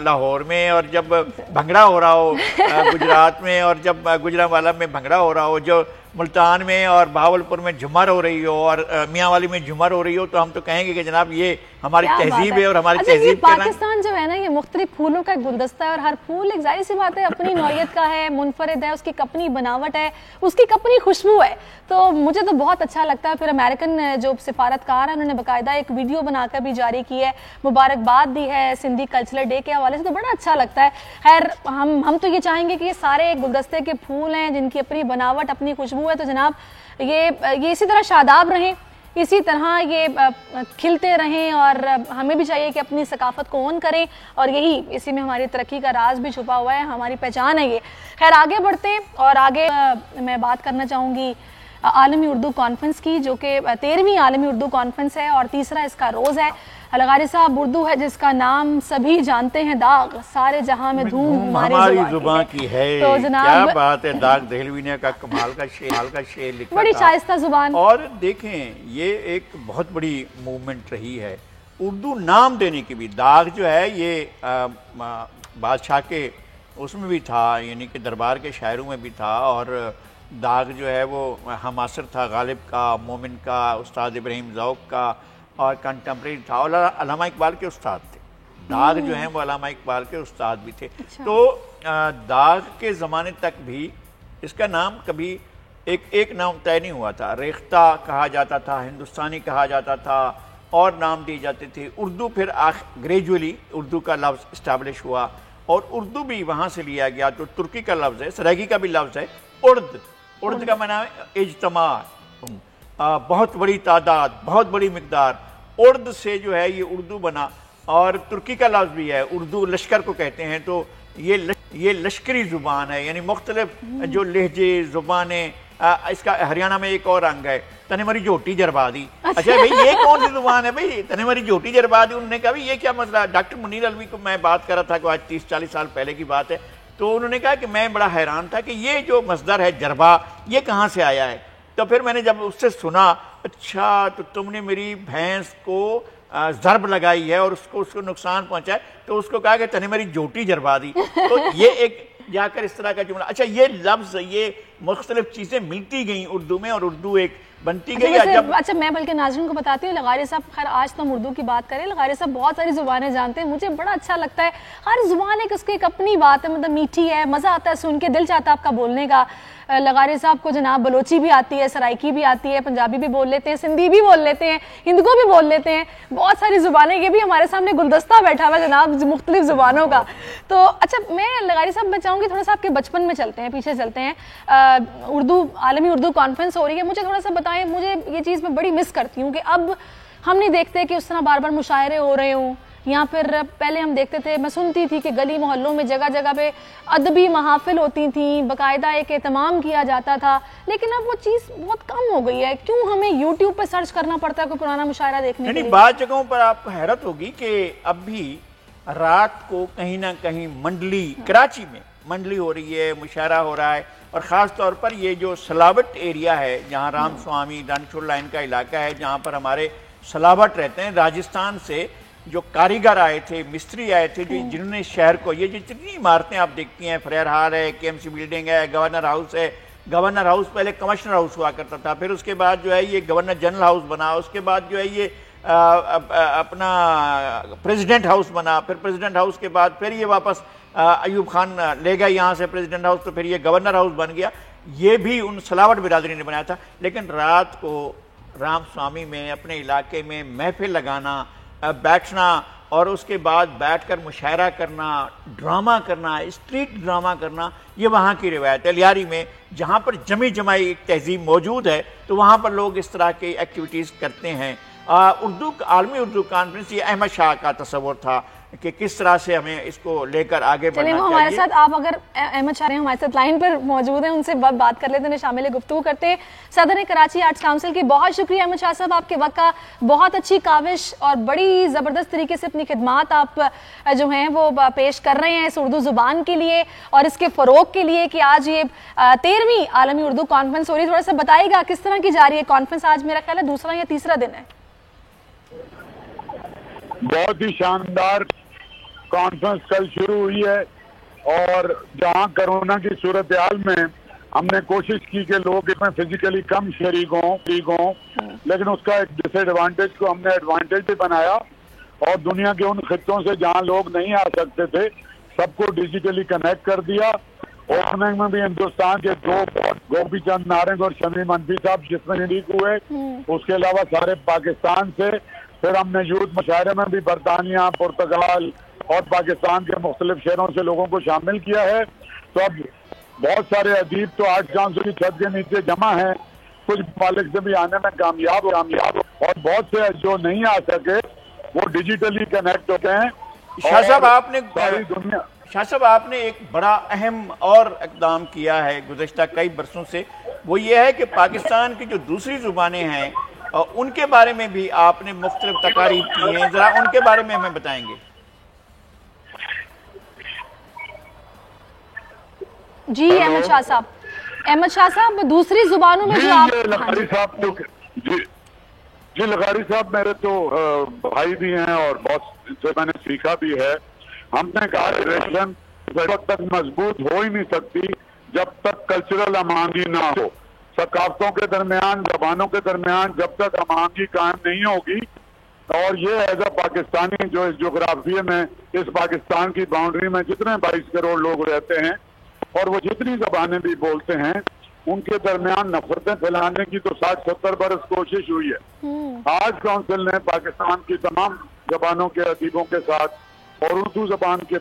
لاہور میں، اور جب بھنگڑا ہو رہا ہو گجرات میں، اور جب گجرانوالا میں بھنگڑا ہو رہا ہو، جو ملتان میں اور بہاولپور میں جھمر ہو رہی ہو اور میاں والی میں جھمر ہو رہی ہو، تو ہم تو کہیں گے کہ جناب یہ ہماری تہذیب ہے اور ہماری تہذیب کا پاکستان جو ہے نا یہ مختلف پھولوں کا گلدستہ ہے اور ہر پھول ایک ظاہر سی بات ہے اپنی نوعیت کا ہے، منفرد ہے، اس کی اپنی بناوٹ ہے، اس کی اپنی خوشبو ہے. تو مجھے تو بہت اچھا لگتا ہے. پھر امریکن جو سفارتکار ہیں انہوں نے باقاعدہ ایک ویڈیو بنا کر بھی جاری کی ہے، مبارکباد دی ہے سندھی کلچرل ڈے کے حوالے سے، تو بڑا اچھا لگتا ہے. خیر ہم تو یہ چاہیں گے کہ یہ سارے گلدستے کے پھول ہیں جن کی اپنی بناوٹ، اپنی خوشبو ہے، تو جناب یہ اسی طرح شاداب رہیں، اسی طرح یہ کھلتے رہیں اور ہمیں بھی چاہیے کہ اپنی ثقافت کو اون کریں اور یہی اسی میں ہماری ترقی کا راز بھی چھپا ہوا ہے، ہماری پہچان ہے یہ. خیر آگے بڑھتے ہیں اور آگے میں بات کرنا چاہوں گی عالمی اردو کانفرنس کی، جو کہ 13ویں عالمی اردو کانفرنس ہے اور تیسرا اس کا روز ہے۔ لغاری صاحب، اردو ہے جس کا نام سبھی جانتے ہیں، داغ سارے جہاں میں دھوم ہماری زبان کی ہے۔ تو جناب کیا بات ہے، داغ دہلوی نے کا کمال کا شعر لکھا، بڑی شائستہ زبان۔ اور دیکھیں یہ ایک بہت بڑی موومنٹ رہی ہے اردو نام دینے کی بھی۔ داغ جو ہے یہ بادشاہ کے اس میں بھی تھا، یعنی کہ دربار کے شاعروں میں بھی تھا، اور داغ جو ہے وہ ہم عصر تھا غالب کا، مومن کا، استاد ابراہیم ذوق کا، اور کنٹمپریری تھا، اور علامہ اقبال کے استاد تھے۔ داغ جو ہیں وہ علامہ اقبال کے استاد بھی تھے۔ تو داغ کے زمانے تک بھی اس کا نام کبھی ایک نام طے نہیں ہوا تھا۔ ریختہ کہا جاتا تھا، ہندوستانی کہا جاتا تھا، اور نام دیے جاتے تھے۔ اردو پھر گریجولی اردو کا لفظ اسٹیبلش ہوا، اور اردو بھی وہاں سے لیا گیا، جو ترکی کا لفظ ہے، سرائیکی کا بھی لفظ ہے ارد کا معنی ہے اجتماع، بہت بڑی تعداد، بہت بڑی مقدار۔ ارد سے جو ہے یہ اردو بنا، اور ترکی کا لفظ بھی ہے، اردو لشکر کو کہتے ہیں۔ تو یہ لشکری زبان ہے، یعنی مختلف جو لہجے، زبانیں۔ اس کا ہریانہ میں ایک اور رنگ ہے، تنے مری جھوٹی جربا دی۔ اچھا بھئی یہ کون سی زبان ہے بھئی، تنے مری جھوٹی جربا دی؟ انہوں نے کہا بھئی یہ کیا مسئلہ ہے؟ ڈاکٹر منیر الوی کو میں بات کر رہا تھا کہ آج 30-40 سال پہلے کی بات ہے، تو انہوں نے کہا کہ میں بڑا حیران تھا کہ یہ جو مصدر ہے جربا، یہ کہاں سے آیا ہے؟ تو پھر میں نے جب اس سے سنا، اچھا تو تم نے میری بھینس کو ضرب لگائی ہے اور اس کو نقصان پہنچا ہے، تو اس کو کہا کہ تنے میری جھوٹی جربا دی۔ تو یہ ایک جا کر اس طرح کا جملہ۔ اچھا یہ لفظ، یہ مختلف چیزیں ملتی گئیں اردو میں، اور اردو ایک بنتی گئی۔ اچھا میں بلکہ ناظرین کو بتاتی ہوں، لغاری صاحب خیر آج تو ہم اردو کی بات کریں، لغاری صاحب بہت ساری زبانیں جانتے ہیں، مجھے بڑا اچھا لگتا ہے، ہر زبان اس کی ایک اپنی بات ہے، مطلب میٹھی ہے، مزہ آتا ہے سن کے، دل چاہتا ہے آپ کا بولنے کا۔ لغاری صاحب کو جناب بلوچی بھی آتی ہے، سرائیکی بھی آتی ہے، پنجابی بھی بول لیتے ہیں، سندھی بھی بول لیتے ہیں، ہندکو بھی بول لیتے ہیں، بہت ساری زبانیں۔ یہ بھی ہمارے سامنے گلدستہ بیٹھا ہوا ہے جناب مختلف زبانوں کا۔ تو اچھا میں لغاری صاحب میں چاہوں گی تھوڑا سا آپ کے بچپن میں چلتے ہیں، پیچھے چلتے ہیں۔ عالمی اردو کانفرنس ہو رہی ہے، مجھے تھوڑا سا بتائیں، مجھے یہ چیز میں بڑی مس کرتی ہوں کہ اب ہم نہیں دیکھتے کہ اس طرح بار بار مشاعرے ہو رہے ہوں، یا پھر پہلے ہم دیکھتے تھے، میں سنتی تھی کہ گلی محلوں میں جگہ جگہ پہ ادبی محافل ہوتی تھیں، باقاعدہ ایک اہتمام کیا جاتا تھا، لیکن اب وہ چیز بہت کم ہو گئی ہے۔ کیوں ہمیں یوٹیوب پہ سرچ کرنا پڑتا ہے کوئی پرانا مشاعرہ دیکھنے کے لیے؟ بعض جگہوں پر آپ کو حیرت ہوگی کہ اب بھی رات کو کہیں نہ کہیں منڈلی، کراچی میں منڈلی ہو رہی ہے، مشاعرہ ہو رہا ہے، اور خاص طور پر یہ جو سلاوٹ ایریا ہے، جہاں رام سوامی دانشور لائن کا علاقہ ہے، جہاں پر ہمارے سلاوٹ رہتے ہیں، راجستھان سے جو کاریگر آئے تھے، مستری آئے تھے، جنہوں نے شہر کو، یہ جتنی عمارتیں آپ دیکھتی ہیں، فریر ہال ہے، کے ایم سی بلڈنگ ہے، گورنر ہاؤس ہے۔ گورنر ہاؤس پہلے کمشنر ہاؤس ہوا کرتا تھا، پھر اس کے بعد جو ہے یہ گورنر جنرل ہاؤس بنا، اس کے بعد جو ہے یہ اپنا پریزیڈنٹ ہاؤس بنا، پھر پریزیڈنٹ ہاؤس کے بعد پھر یہ واپس ایوب خان لے گیا یہاں سے پریزیڈنٹ ہاؤس، تو پھر یہ گورنر ہاؤس بن گیا۔ یہ بھی ان سلاوٹ برادری نے بنایا تھا۔ لیکن رات کو رام سوامی میں اپنے علاقے میں محفل لگانا، بیٹھنا، اور اس کے بعد بیٹھ کر مشاعرہ کرنا، ڈرامہ کرنا، اسٹریٹ ڈرامہ کرنا، یہ وہاں کی روایت ہے۔ لیاری میں جہاں پر جمی جمائی ایک تہذیب موجود ہے، تو وہاں پر لوگ اس طرح کی ایکٹیویٹیز کرتے ہیں۔ عالمی اردو کانفرنس، یہ احمد شاہ کا تصور تھا کہ کس طرح سے ہمیں اس کو لے کر آگے بڑھنا چاہیے۔ چلیں وہ ہمارے ساتھ، آپ اگر احمد شاہ ہمارے ساتھ لائن پر موجود ہیں، ان سے بات کر لیتے ہیں، شامل گفتگو کرتے ہیں۔ صدر کراچی آرٹس کاؤنسل کی بہت شکریہ احمد شاہ صاحب، آپ کے وقت کا، بہت اچھی کاوش اور بڑی زبردست طریقے سے اپنی خدمات آپ جو ہیں وہ پیش کر رہے ہیں اس اردو زبان کے لیے اور اس کے فروغ کے لیے، کہ آج یہ 13ویں عالمی اردو کانفرنس ہو رہی ہے۔ تھوڑا سا بتائیے گا کس طرح کی جا رہی ہے کانفرنس؟ آج میرا خیال ہے دوسرا یا تیسرا دن ہے۔ بہت ہی شاندار کانفرنس کل شروع ہوئی ہے، اور جہاں کرونا کی صورتحال میں ہم نے کوشش کی کہ لوگ اس میں فزیکلی کم شریک ہوں، لیکن اس کا ایک ڈس ایڈوانٹیج کو ہم نے ایڈوانٹیج بھی بنایا، اور دنیا کے ان خطوں سے جہاں لوگ نہیں آ سکتے تھے سب کو ڈیجیٹلی کنیکٹ کر دیا۔ اوپننگ میں بھی ہندوستان کے دو گوپی چند نارنگ اور شمیم انفی صاحب جس میں شریک ہوئے، اس کے علاوہ سارے پاکستان سے۔ پھر ہم نے یوتھ مشاعرے میں بھی برطانیہ، پرتگال اور پاکستان کے مختلف شہروں سے لوگوں کو شامل کیا ہے۔ تو اب بہت سارے ادیب تو آرٹس کاؤنسل کی چھت کے نیچے جمع ہیں، کچھ ممالک سے بھی آنے میں کامیاب اور بہت سے جو نہیں آ سکے وہ ڈیجیٹلی کنیکٹ ہوتے ہیں۔ شاہ صاحب آپ نے ایک بڑا اہم اور اقدام کیا ہے گزشتہ کئی برسوں سے، وہ یہ ہے کہ پاکستان کی جو دوسری زبانیں ہیں ان کے بارے میں بھی آپ نے مختلف تقاریر کی ہیں، ذرا ان کے بارے میں ہمیں بتائیں گے۔ جی احمد شاہ صاحب دوسری زبانوں میں جو آپ لغاری صاحب جی لغاری صاحب میرے تو بھائی بھی ہیں اور بہت سے میں نے سیکھا بھی ہے۔ ہم نے کہا ریلیشن وقت تک مضبوط ہو ہی نہیں سکتی جب تک کلچرل ہمآہنگی نہ ہو، ثقافتوں کے درمیان، زبانوں کے درمیان جب تک ہمآہنگی قائم نہیں ہوگی۔ اور یہ ایز اے پاکستانی جو اس جغرافیے میں، اس پاکستان کی باؤنڈری میں جتنے 22 کروڑ لوگ رہتے ہیں اور وہ جتنی زبانیں بھی بولتے ہیں، ان کے درمیان نفرتیں پھیلانے کی تو 60-70 برس کوشش ہوئی ہے۔ آج کونسل نے پاکستان کی تمام زبانوں کے ادیبوں کے ساتھ اور اردو زبان کے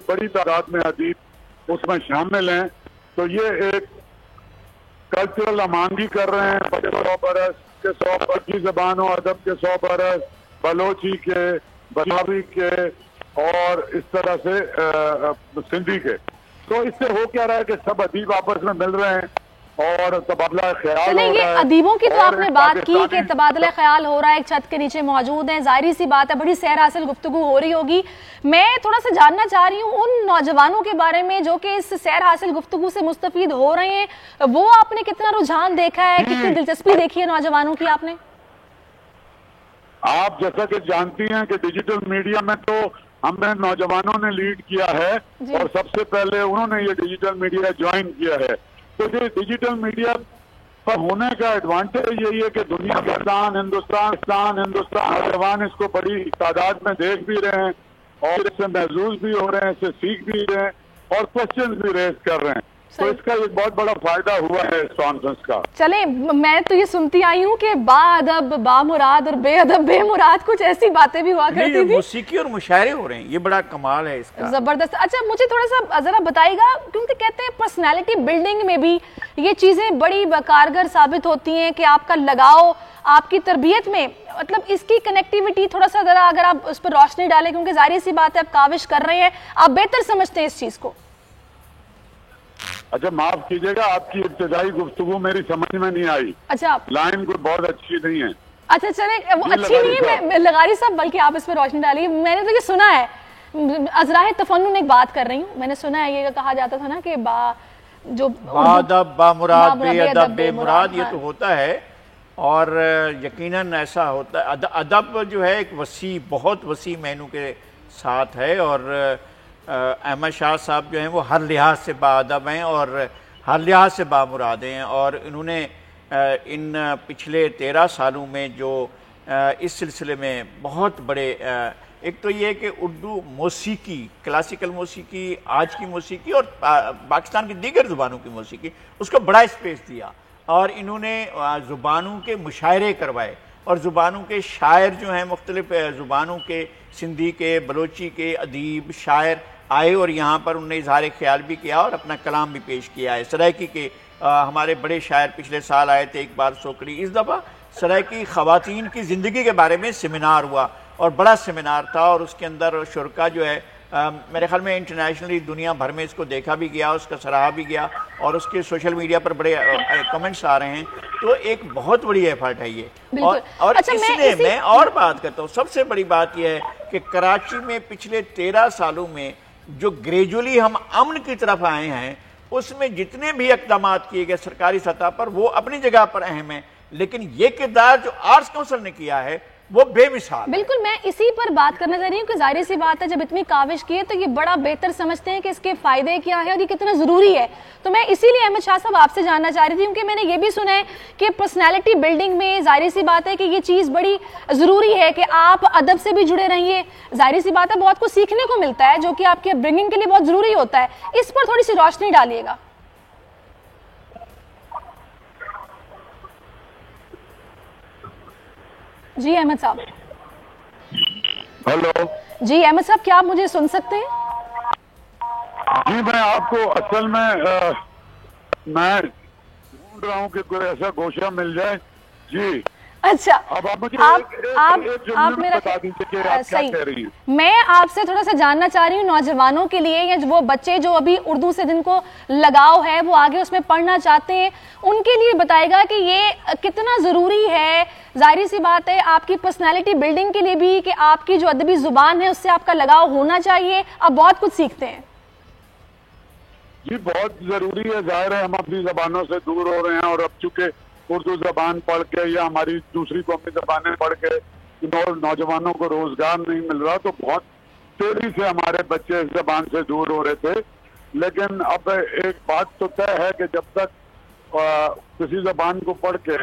بڑی تعداد میں ادیب اس میں شامل ہیں، تو یہ ایک کلچرل ہمآہنگی کر رہے ہیں۔ 100 برس کے 100 برس کی زبان و ادب کے 100 برس، بلوچی کے، بلاوی کے اور اس طرح سے سندھی کے۔ تو اس سے ہو کیا رہا ہے کہ سب ادیب آپس میں مل رہے ہیں اور تبادلہ خیال ہو رہا ہے۔ یہ ادیبوں کی تو آپ نے بات کی کہ تبادلہ خیال ہو رہا ہے، ایک چھت کے نیچے موجود ہیں، ظاہری سی بات ہے بڑی سیر حاصل گفتگو ہو رہی ہوگی۔ میں تھوڑا سا جاننا چاہ رہی ہوں ان نوجوانوں کے بارے میں جو کہ اس سیر حاصل گفتگو سے مستفید ہو رہے ہیں، وہ آپ نے کتنا رجحان دیکھا ہے، کتنی دلچسپی دیکھی ہے نوجوانوں کی آپ نے؟ آپ جیسا کہ جانتی ہیں کہ ڈیجیٹل میڈیا میں تو ہم نے نوجوانوں نے لیڈ کیا ہے اور سب سے پہلے انہوں نے یہ ڈیجیٹل میڈیا جوائن کیا ہے۔ تو یہ ڈیجیٹل میڈیا پر ہونے کا ایڈوانٹیج یہی ہے کہ دنیا کے ہندوستان نوجوان اس کو بڑی تعداد میں دیکھ بھی رہے ہیں اور اس سے محظوظ بھی ہو رہے ہیں، اس سے سیکھ بھی رہے ہیں اور کوشچنز بھی ریز کر رہے ہیں۔ تو اس کا ایک بہت بڑا فائدہ ہوا ہے اس کانفرنس کا۔ چلیں، میں تو یہ سنتی آئی ہوں کہ با ادب با مراد اور بے ادب بے مراد، کچھ ایسی باتیں بھی ہوا کرتی تھی۔ موسیقی اور مشاعرے ہو رہے ہیں، یہ بڑا کمال ہے اس کا، زبردست۔ اچھا مجھے تھوڑا سا ذرا بتائیے گا، کیونکہ کہتے ہیں پرسنالٹی بلڈنگ میں بھی یہ چیزیں بڑی کارگر ثابت ہوتی ہیں کہ آپ کا لگاؤ آپ کی تربیت میں، مطلب اس کی کنیکٹیوٹی تھوڑا سا ذرا اگر آپ اس پر روشنی ڈالیں، کیونکہ ظاہر سی بات ہے آپ کاوش کر رہے ہیں، آپ بہتر سمجھتے ہیں اس چیز کو۔ اچھا معاف کیجیے گا، آپ کی ابتدائی گفتگو میری سمجھ میں نہیں آئی۔ اچھا لائن کوئی بہت اچھی نہیں ہے۔ اچھا چلیں، وہ اچھی نہیں ہے لغاری صاحب، بلکہ آپ اس پہ روشنی ڈالیے۔ میں نے تو یہ سنا ہے، ازراہ تفنن ایک بات کر رہی ہوں، میں نے سنا ہے یہ کہا جاتا تھا نا کہ با ادب با مراد بے ادب بے مراد، یہ تو ہوتا ہے اور یقیناً ایسا ہوتا ہے۔ ادب جو ہے ایک وسیع، بہت وسیع معنوں کے ساتھ ہے، اور احمد شاہ صاحب جو ہیں وہ ہر لحاظ سے با ادب ہیں اور ہر لحاظ سے با مراد ہیں، اور انہوں نے ان پچھلے 13 سالوں میں جو اس سلسلے میں بہت بڑے، ایک تو یہ کہ اردو موسیقی، کلاسیکل موسیقی، آج کی موسیقی اور پاکستان کی دیگر زبانوں کی موسیقی، اس کو بڑا اسپیس دیا، اور انہوں نے زبانوں کے مشاعرے کروائے اور زبانوں کے شاعر جو ہیں مختلف زبانوں کے، سندھی کے، بلوچی کے ادیب شاعر آئے اور یہاں پر انہوں نے اظہار خیال بھی کیا اور اپنا کلام بھی پیش کیا ہے۔ سرائکی کے ہمارے بڑے شاعر پچھلے سال آئے تھے، ایک بار سوکڑی، اس دفعہ سرائکی خواتین کی زندگی کے بارے میں سیمینار ہوا اور بڑا سیمینار تھا، اور اس کے اندر شرکا جو ہے میرے خیال میں انٹرنیشنلی دنیا بھر میں اس کو دیکھا بھی گیا، اس کا سراہا بھی گیا، اور اس کے سوشل میڈیا پر بڑے کمنٹس آ رہے ہیں، تو ایک بہت بڑی ایفرٹ ہے یہ۔ اور اس لیے میں اور بات کرتا ہوں، سب سے بڑی بات یہ ہے کہ کراچی میں پچھلے 13 سالوں میں جو گریجولی ہم امن کی طرف آئے ہیں، اس میں جتنے بھی اقدامات کیے گئے سرکاری سطح پر وہ اپنی جگہ پر اہم ہیں، لیکن یہ کردار جو آرٹس کونسل نے کیا ہے وہ بے مثال۔ بالکل، میں اسی پر بات کرنا چاہ رہی ہوں کہ ظاہر سی بات ہے جب اتنی کاوش کی ہے تو یہ بڑا بہتر سمجھتے ہیں کہ اس کے فائدے کیا ہے اور یہ کتنا ضروری ہے۔ تو میں اسی لیے احمد شاہ صاحب آپ سے جاننا چاہ رہی تھی، کیونکہ میں نے یہ بھی سنا ہے کہ پرسنالٹی بلڈنگ میں ظاہر سی بات ہے کہ یہ چیز بڑی ضروری ہے کہ آپ ادب سے بھی جڑے رہیے، ظاہر سی بات ہے بہت کچھ سیکھنے کو ملتا ہے جو کہ آپ کی اپبرنگنگ کے لیے بہت ضروری ہوتا ہے۔ اس پر تھوڑی سی روشنی ڈالیے گا۔ جی احمد صاحب۔ ہیلو جی احمد صاحب، کیا آپ مجھے سن سکتے ہیں؟ جی میں آپ کو اصل میں ڈھونڈ رہا ہوں کہ کوئی ایسا گوشہ مل جائے۔ جی اچھا اب آپ مجھے آپ میرا بتا دیجیے کہ آپ کیا کہہ رہی ہیں. میں آپ سے تھوڑا سا جاننا چاہ رہی ہوں نوجوانوں کے لیے یا وہ بچے جو ابھی اردو سے جن کو لگاؤ ہے وہ آگے اس میں پڑھنا چاہتے ہیں ان کے لیے بتائے گا کہ یہ کتنا ضروری ہے. ظاہری سی بات ہے آپ کی پرسنالٹی بلڈنگ کے لیے بھی کہ آپ کی جو ادبی زبان ہے اس سے آپ کا لگاؤ ہونا چاہیے. آپ بہت کچھ سیکھتے ہیں. جی بہت ضروری ہے. ظاہر ہے ہم اپنی زبانوں سے دور ہو رہے ہیں اور اب چونکہ اردو زبان پڑھ کے یا ہماری دوسری قومی زبانیں پڑھ کے نوجوانوں کو روزگار نہیں مل رہا تو بہت تیزی سے ہمارے بچے اس زبان سے دور ہو رہے تھے. لیکن اب ایک بات تو طے ہے کہ جب تک کسی زبان کو پڑھ کے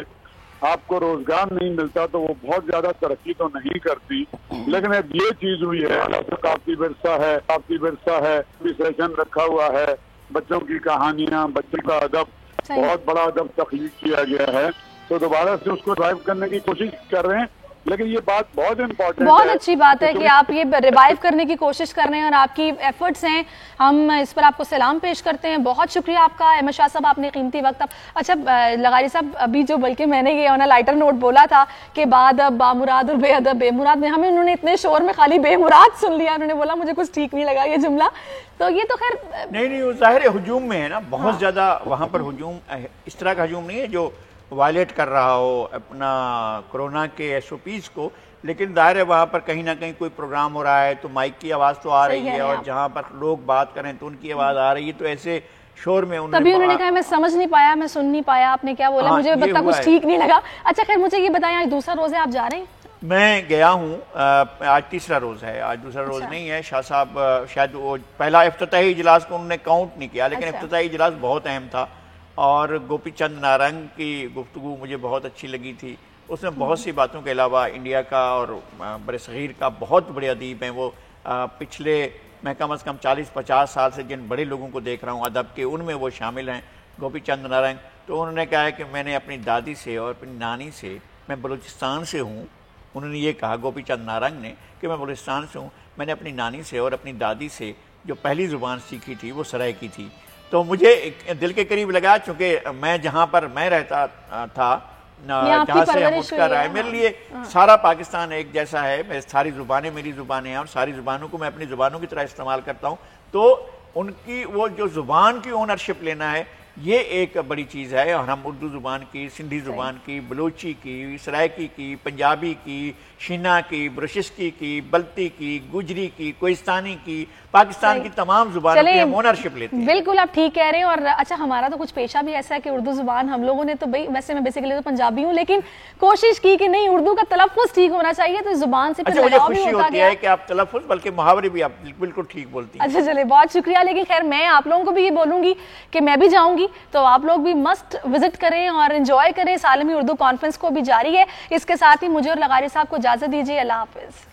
آپ کو روزگار نہیں ملتا تو وہ بہت زیادہ ترقی تو نہیں کرتی. لیکن اب یہ چیز ہوئی ہے ثقافتی ورثہ ہے سیشن رکھا ہوا ہے, بچوں کی کہانیاں, بچوں کا ادب, بہت بڑا ادب تخلیق کیا گیا ہے تو دوبارہ سے اس کو ریوائیو کرنے کی کوشش کر رہے ہیں. لیکن یہ بات بہت امپورٹنٹ ہے, بہت اچھی بات ہے کہ آپ یہ ریوائیو کرنے کی کوشش کر رہے ہیں اور آپ کی ایفرٹس ہیں, ہم اس پر آپ کو سلام پیش کرتے ہیں. بہت شکریہ آپ کا احمد شاہ صاحب, آپ نے قیمتی وقت. اچھا لغاری صاحب ابھی جو بلکہ میں نے یہ لائٹر نوٹ بولا تھا کہ بادب بامراد اور بے ادب بے مراد میں ہمیں انہوں نے اتنے شور میں خالی بے مراد سن لیا, انہوں نے بولا مجھے کچھ ٹھیک نہیں لگا یہ جملہ. تو یہ تو خیر نہیں وہ ظاہر ہجوم میں ہے نا, بہت زیادہ وہاں پر ہجوم, اس طرح کا ہجوم نہیں ہے جو وائلیٹ کر رہا ہو اپنا کرونا کے ایس او پیز کو. لیکن ظاہر ہے وہاں پر کہیں نہ کہیں کوئی پروگرام ہو رہا ہے تو مائک کی آواز تو آ رہی ہے اور جہاں پر لوگ بات کریں تو ان کی آواز آ رہی ہے, تو ایسے شور میں تبھی انہوں نے کہا میں سمجھ نہیں پایا, میں سن نہیں پایا آپ نے کیا بولا, مجھے بتا کچھ ٹھیک نہیں لگا. اچھا خیر مجھے یہ بتائیں آج دوسرا روز ہے, آپ جا رہے ہیں؟ میں گیا ہوں, آج تیسرا روز ہے, آج دوسرا روز نہیں ہے. شاہ صاحب شاید وہ پہلا افتتاحی اجلاس کو انہوں نے کاؤنٹ نہیں کیا, لیکن افتتاحی اجلاس بہت اہم تھا اور گوپی چند نارنگ کی گفتگو مجھے بہت اچھی لگی تھی. اس میں بہت سی باتوں کے علاوہ انڈیا کا اور بر صغیر کا بہت بڑے ادیب ہیں وہ, پچھلے میں کم از کم 40-50 سال سے جن بڑے لوگوں کو دیکھ رہا ہوں ادب کے, ان میں وہ شامل ہیں گوپی چند نارنگ. تو انہوں نے کہا ہے کہ میں نے اپنی دادی سے اور اپنی نانی سے, میں بلوچستان سے ہوں, انہوں نے یہ کہا گوپی چند نارنگ نے کہ میں بلوچستان سے ہوں, میں نے اپنی نانی سے اور اپنی دادی سے جو پہلی زبان سیکھی تھی وہ سرائکی تھی. تو مجھے دل کے قریب لگا, چونکہ میں جہاں پر میں رہتا تھا جہاں سے ہم اٹھ کر آئے, میرے لیے سارا پاکستان ایک جیسا ہے, ساری زبانیں میری زبانیں ہیں اور ساری زبانوں کو میں اپنی زبانوں کی طرح استعمال کرتا ہوں. تو ان کی وہ جو زبان کی اونرشپ لینا ہے یہ ایک بڑی چیز ہے. اور ہم اردو زبان کی, سندھی زبان کی, بلوچی کی, سرائکی کی, پنجابی کی, شینا کی, برشسکی کی, بلتی کی, گجری کی, کوہستانی کی, پاکستان کی تمام زبانوں کی ہم اونرشپ لیتے ہیں. بالکل آپ ٹھیک کہہ رہے ہیں. اور اچھا ہمارا تو کچھ پیشہ بھی ایسا ہے کہ اردو زبان ہم لوگوں نے تو ویسے میں بیسیکلی تو پنجابی ہوں, لیکن کوشش کی کہ نہیں اردو کا تلفظ ٹھیک ہونا چاہیے, تو زبان سے پھر مجھے خوشی ہوتی ہے کہ آپ تلفظ بلکہ محاورے بھی آپ بالکل ٹھیک بولتی ہیں. اچھا چلے بہت شکریہ. لیکن خیر میں آپ لوگوں کو بھی یہ بولوں گی کہ میں بھی جاؤں گی تو آپ لوگ بھی مسٹ وزٹ کریں اور انجوائے کریں. عالمی اردو کانفرنس کو بھی جاری ہے. اس کے ساتھ ہی مجھے اور لغاری صاحب کو اجازت دیجیے. اللہ حافظ.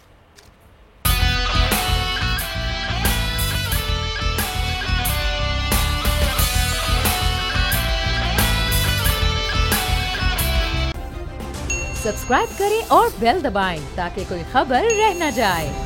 سبسکرائب کریں اور بیل دبائیں تاکہ کوئی خبر رہ نہ جائے.